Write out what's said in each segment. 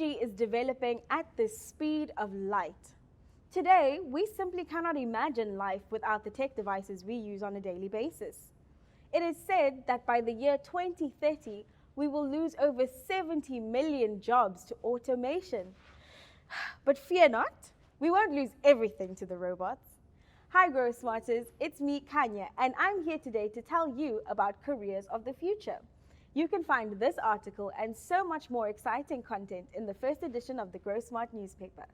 Technology is developing at the speed of light. Today, we simply cannot imagine life without the tech devices we use on a daily basis. It is said that by the year 2030, we will lose over 70 million jobs to automation. But fear not, we won't lose everything to the robots. Hi Growsmarters, it's me Khanya, and I'm here today to tell you about careers of the future. You can find this article and so much more exciting content in the first edition of the Growsmart Newspaper.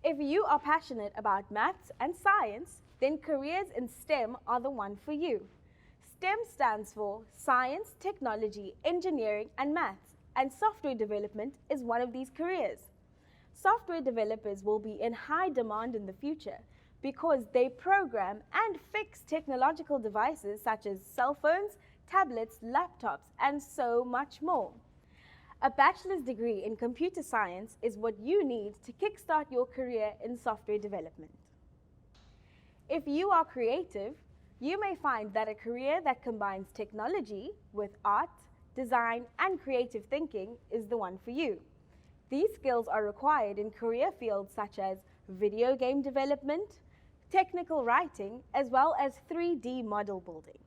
If you are passionate about maths and science, then careers in STEM are the one for you. STEM stands for Science, Technology, Engineering and Maths, and software development is one of these careers. Software developers will be in high demand in the future because they program and fix technological devices such as cell phones, tablets, laptops, and so much more. A bachelor's degree in computer science is what you need to kickstart your career in software development. If you are creative, you may find that a career that combines technology with art, design, and creative thinking is the one for you. These skills are required in career fields such as video game development, technical writing, as well as 3D model building.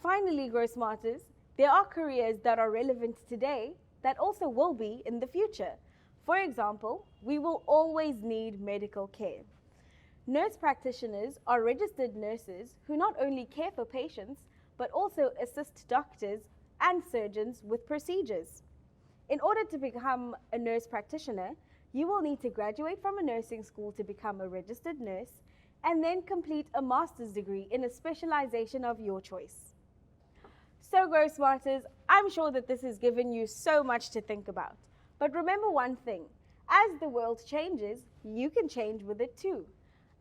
Finally, Growsmarters, there are careers that are relevant today that also will be in the future. For example, we will always need medical care. Nurse practitioners are registered nurses who not only care for patients, but also assist doctors and surgeons with procedures. In order to become a nurse practitioner, you will need to graduate from a nursing school to become a registered nurse and then complete a master's degree in a specialization of your choice. So Growsmarters, I'm sure that this has given you so much to think about. But remember one thing, as the world changes, you can change with it too.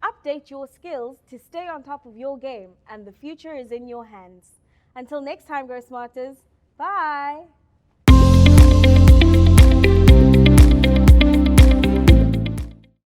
Update your skills to stay on top of your game, and the future is in your hands. Until next time, Growsmarters, bye!